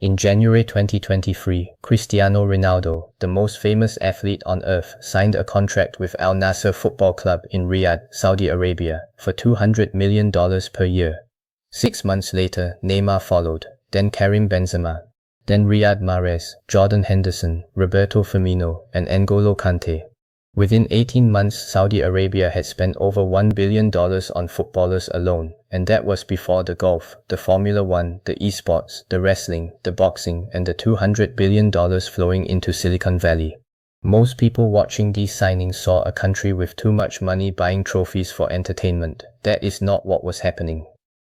In January 2023, Cristiano Ronaldo, the most famous athlete on earth, signed a contract with Al Nassr Football Club in Riyadh, Saudi Arabia, for $200 million per year. 6 months later, Neymar followed, then Karim Benzema, then Riyad Mahrez, Jordan Henderson, Roberto Firmino, and N'Golo Kante. Within 18 months, Saudi Arabia had spent over $1 billion on footballers alone, and that was before the golf, the Formula One, the esports, the wrestling, the boxing, and the $200 billion flowing into Silicon Valley. Most people watching these signings saw a country with too much money buying trophies for entertainment. That is not what was happening.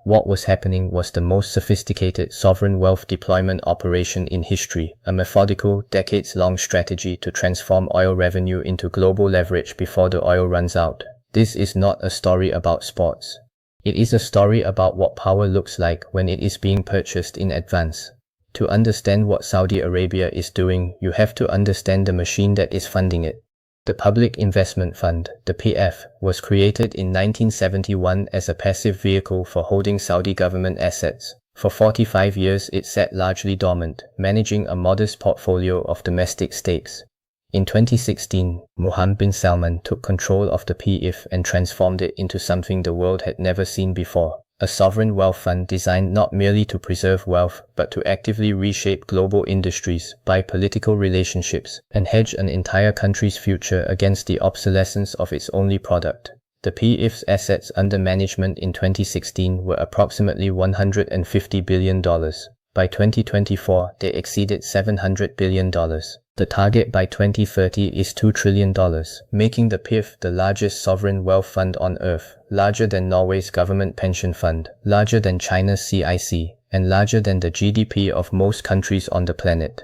What was happening was the most sophisticated sovereign wealth deployment operation in history, a methodical, decades-long strategy to transform oil revenue into global leverage before the oil runs out. This is not a story about sports. It is a story about what power looks like when it is being purchased in advance. To understand what Saudi Arabia is doing, you have to understand the machine that is funding it. The Public Investment Fund, the PIF, was created in 1971 as a passive vehicle for holding Saudi government assets. For 45 years it sat largely dormant, managing a modest portfolio of domestic stakes. In 2016, Mohammed bin Salman took control of the PIF and transformed it into something the world had never seen before. A sovereign wealth fund designed not merely to preserve wealth, but to actively reshape global industries, buy political relationships, and hedge an entire country's future against the obsolescence of its only product. The PIF's assets under management in 2016 were approximately $150 billion. By 2024, they exceeded $700 billion. The target by 2030 is $2 trillion, making the PIF the largest sovereign wealth fund on earth, larger than Norway's government pension fund, larger than China's CIC, and larger than the GDP of most countries on the planet.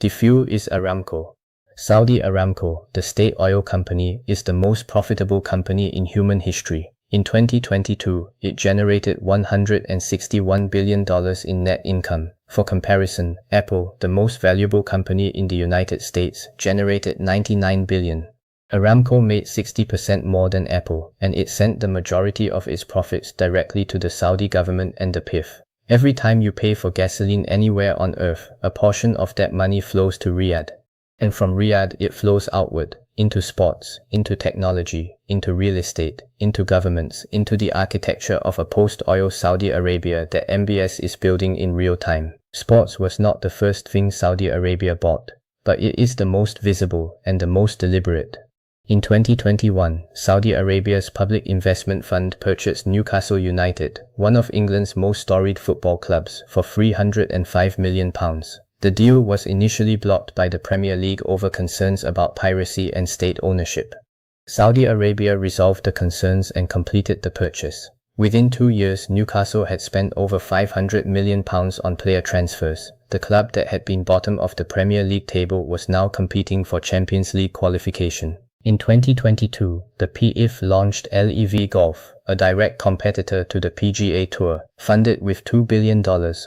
The fuel is Aramco. Saudi Aramco, the state oil company, is the most profitable company in human history. In 2022, it generated $161 billion in net income. For comparison, Apple, the most valuable company in the United States, generated $99 billion. Aramco made 60% more than Apple, and it sent the majority of its profits directly to the Saudi government and the PIF. Every time you pay for gasoline anywhere on earth, a portion of that money flows to Riyadh. And from Riyadh it flows outward, into sports, into technology, into real estate, into governments, into the architecture of a post-oil Saudi Arabia that MBS is building in real time. Sports was not the first thing Saudi Arabia bought, but it is the most visible and the most deliberate. In 2021, Saudi Arabia's Public Investment Fund purchased Newcastle United, one of England's most storied football clubs, for £305 million. The deal was initially blocked by the Premier League over concerns about piracy and state ownership. Saudi Arabia resolved the concerns and completed the purchase. Within 2 years, Newcastle had spent over £500 million on player transfers. The club that had been bottom of the Premier League table was now competing for Champions League qualification. In 2022, the PIF launched LIV Golf, a direct competitor to the PGA Tour, funded with $2 billion,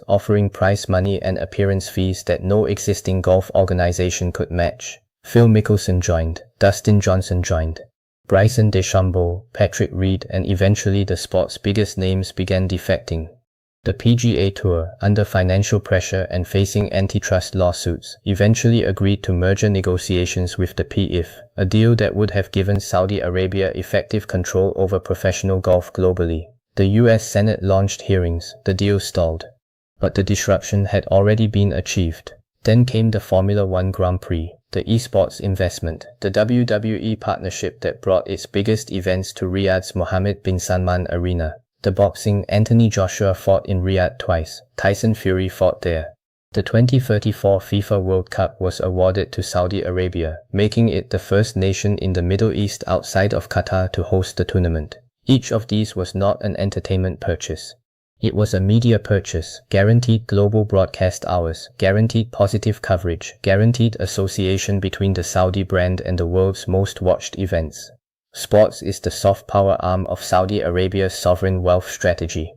offering prize money and appearance fees that no existing golf organization could match. Phil Mickelson joined, Dustin Johnson joined. Bryson DeChambeau, Patrick Reed, and eventually the sport's biggest names began defecting. The PGA Tour, under financial pressure and facing antitrust lawsuits, eventually agreed to merger negotiations with the PIF, a deal that would have given Saudi Arabia effective control over professional golf globally. The US Senate launched hearings, the deal stalled. But the disruption had already been achieved. Then came the Formula One Grand Prix, the esports investment, the WWE partnership that brought its biggest events to Riyadh's Mohammed bin Salman Arena. The boxing, Anthony Joshua fought in Riyadh twice, Tyson Fury fought there. The 2034 FIFA World Cup was awarded to Saudi Arabia, making it the first nation in the Middle East outside of Qatar to host the tournament. Each of these was not an entertainment purchase. It was a media purchase, guaranteed global broadcast hours, guaranteed positive coverage, guaranteed association between the Saudi brand and the world's most watched events. Sports is the soft power arm of Saudi Arabia's sovereign wealth strategy.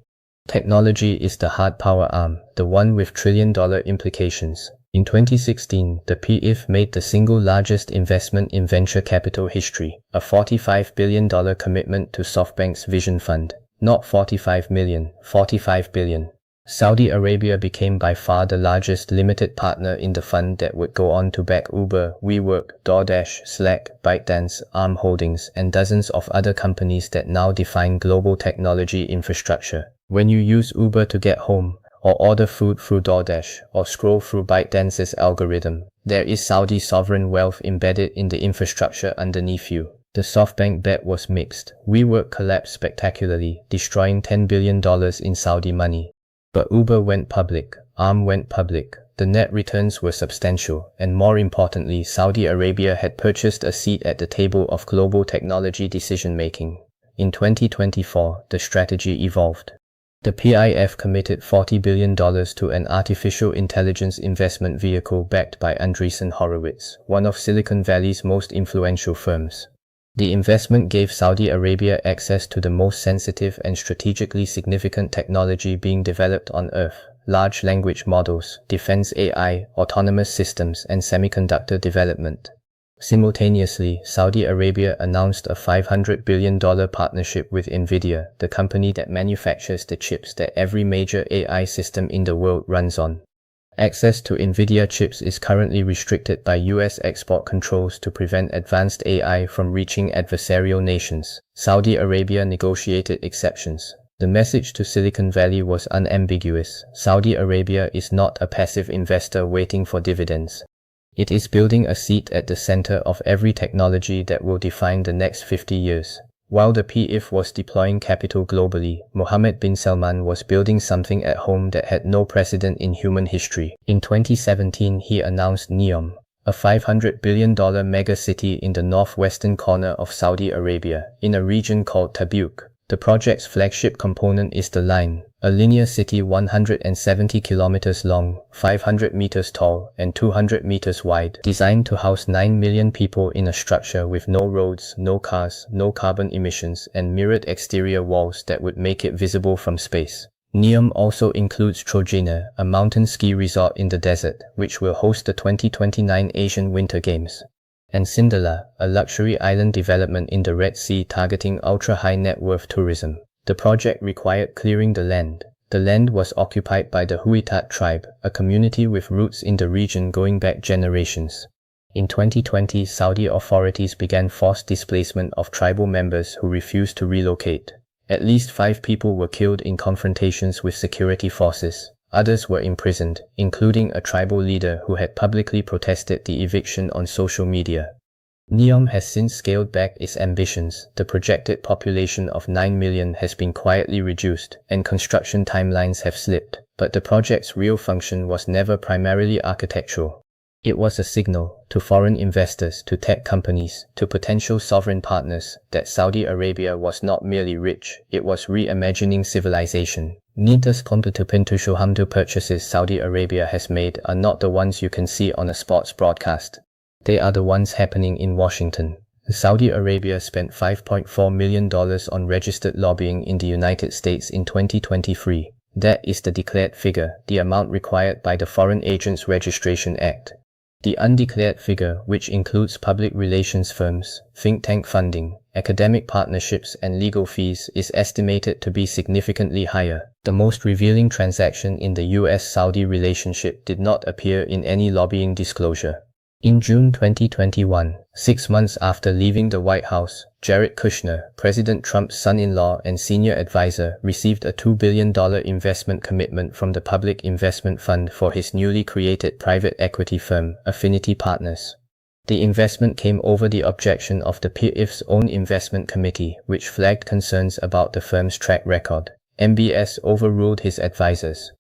Technology is the hard power arm, the one with trillion-dollar implications. In 2016, the PIF made the single largest investment in venture capital history, a $45 billion commitment to SoftBank's Vision Fund. Not 45 million, 45 billion. Saudi Arabia became by far the largest limited partner in the fund that would go on to back Uber, WeWork, DoorDash, Slack, ByteDance, Arm Holdings, and dozens of other companies that now define global technology infrastructure. When you use Uber to get home, or order food through DoorDash, or scroll through ByteDance's algorithm, there is Saudi sovereign wealth embedded in the infrastructure underneath you. The SoftBank bet was mixed. WeWork collapsed spectacularly, destroying $10 billion in Saudi money. But Uber went public, Arm went public, the net returns were substantial, and more importantly, Saudi Arabia had purchased a seat at the table of global technology decision-making. In 2024, the strategy evolved. The PIF committed $40 billion to an artificial intelligence investment vehicle backed by Andreessen Horowitz, one of Silicon Valley's most influential firms. The investment gave Saudi Arabia access to the most sensitive and strategically significant technology being developed on Earth: large language models, defense AI, autonomous systems, and semiconductor development. Simultaneously, Saudi Arabia announced a $500 billion partnership with NVIDIA, the company that manufactures the chips that every major AI system in the world runs on. Access to NVIDIA chips is currently restricted by US export controls to prevent advanced AI from reaching adversarial nations. Saudi Arabia negotiated exceptions. The message to Silicon Valley was unambiguous. Saudi Arabia is not a passive investor waiting for dividends. It is building a seat at the center of every technology that will define the next 50 years. While the PIF was deploying capital globally, Mohammed bin Salman was building something at home that had no precedent in human history. In 2017, he announced NEOM, a $500 billion megacity in the northwestern corner of Saudi Arabia, in a region called Tabuk. The project's flagship component is the Line, a linear city 170 kilometers long, 500 meters tall, and 200 meters wide, designed to house 9 million people in a structure with no roads, no cars, no carbon emissions, and mirrored exterior walls that would make it visible from space. NEOM also includes Trojena, a mountain ski resort in the desert, which will host the 2029 Asian Winter Games, and Sindalah, a luxury island development in the Red Sea targeting ultra-high net worth tourism. The project required clearing the land. The land was occupied by the Huwaitat tribe, a community with roots in the region going back generations. In 2020, Saudi authorities began forced displacement of tribal members who refused to relocate. At least 5 people were killed in confrontations with security forces. Others were imprisoned, including a tribal leader who had publicly protested the eviction on social media. NEOM has since scaled back its ambitions. The projected population of 9 million has been quietly reduced, and construction timelines have slipped, but the project's real function was never primarily architectural. It was a signal, to foreign investors, to tech companies, to potential sovereign partners, that Saudi Arabia was not merely rich, it was reimagining civilization. Nintas pintu purchases Saudi Arabia has made are not the ones you can see on a sports broadcast. They are the ones happening in Washington. Saudi Arabia spent $5.4 million on registered lobbying in the United States in 2023. That is the declared figure, the amount required by the Foreign Agents Registration Act. The undeclared figure, which includes public relations firms, think tank funding, academic partnerships, and legal fees, is estimated to be significantly higher. The most revealing transaction in the US-Saudi relationship did not appear in any lobbying disclosure. In June 2021, 6 months after leaving the White House, Jared Kushner, President Trump's son-in-law and senior advisor, received a $2 billion investment commitment from the Public Investment Fund for his newly created private equity firm, Affinity Partners. The investment came over the objection of the PIF's own investment committee, which flagged concerns about the firm's track record. MBS overruled his advisors.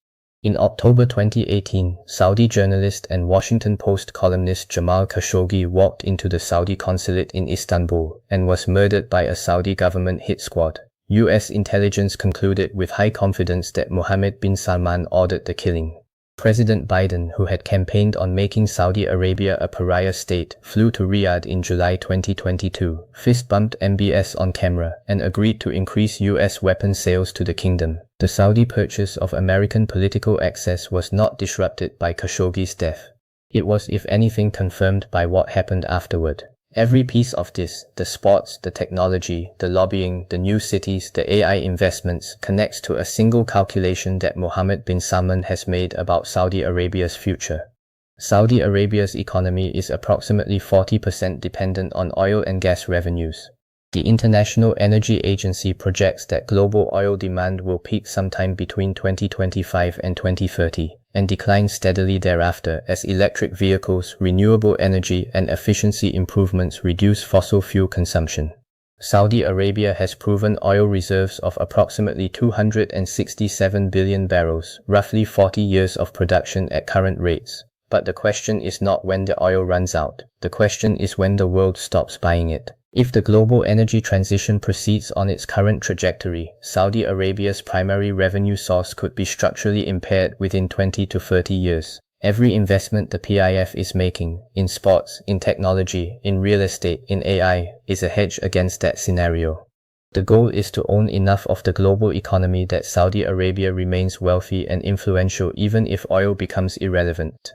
In October 2018, Saudi journalist and Washington Post columnist Jamal Khashoggi walked into the Saudi consulate in Istanbul and was murdered by a Saudi government hit squad. US intelligence concluded with high confidence that Mohammed bin Salman ordered the killing. President Biden, who had campaigned on making Saudi Arabia a pariah state, flew to Riyadh in July 2022, fist-bumped MBS on camera, and agreed to increase US weapons sales to the kingdom. The Saudi purchase of American political access was not disrupted by Khashoggi's death. It was, if anything, confirmed by what happened afterward. Every piece of this, the sports, the technology, the lobbying, the new cities, the AI investments, connects to a single calculation that Mohammed bin Salman has made about Saudi Arabia's future. Saudi Arabia's economy is approximately 40% dependent on oil and gas revenues. The International Energy Agency projects that global oil demand will peak sometime between 2025 and 2030, and decline steadily thereafter as electric vehicles, renewable energy, and efficiency improvements reduce fossil fuel consumption. Saudi Arabia has proven oil reserves of approximately 267 billion barrels, roughly 40 years of production at current rates. But the question is not when the oil runs out. The question is when the world stops buying it. If the global energy transition proceeds on its current trajectory, Saudi Arabia's primary revenue source could be structurally impaired within 20 to 30 years. Every investment the PIF is making, in sports, in technology, in real estate, in AI, is a hedge against that scenario. The goal is to own enough of the global economy that Saudi Arabia remains wealthy and influential even if oil becomes irrelevant.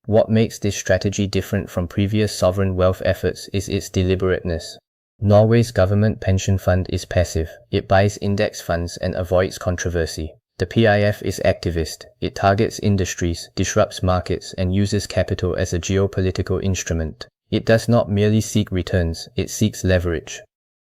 What makes this strategy different from previous sovereign wealth efforts is its deliberateness. Norway's government pension fund is passive. It buys index funds and avoids controversy. The PIF is activist. It targets industries, disrupts markets, and uses capital as a geopolitical instrument. It does not merely seek returns, it seeks leverage.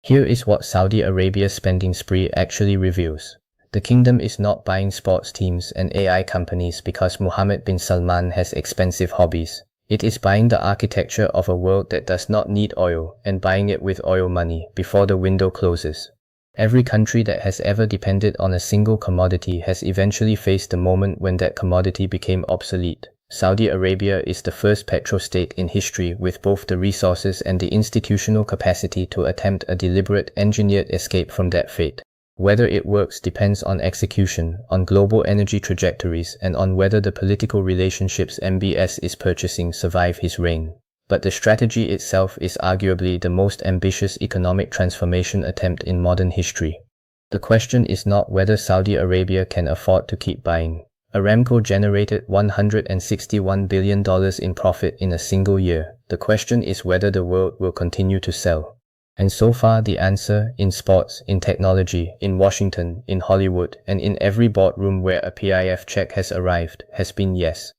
Here is what Saudi Arabia's spending spree actually reveals. The kingdom is not buying sports teams and AI companies because Mohammed bin Salman has expensive hobbies. It is buying the architecture of a world that does not need oil and buying it with oil money before the window closes. Every country that has ever depended on a single commodity has eventually faced the moment when that commodity became obsolete. Saudi Arabia is the first petrostate in history with both the resources and the institutional capacity to attempt a deliberate, engineered escape from that fate. Whether it works depends on execution, on global energy trajectories, and on whether the political relationships MBS is purchasing survive his reign. But the strategy itself is arguably the most ambitious economic transformation attempt in modern history. The question is not whether Saudi Arabia can afford to keep buying. Aramco generated $161 billion in profit in a single year. The question is whether the world will continue to sell. And so far the answer, in sports, in technology, in Washington, in Hollywood, and in every boardroom where a PIF check has arrived, has been yes.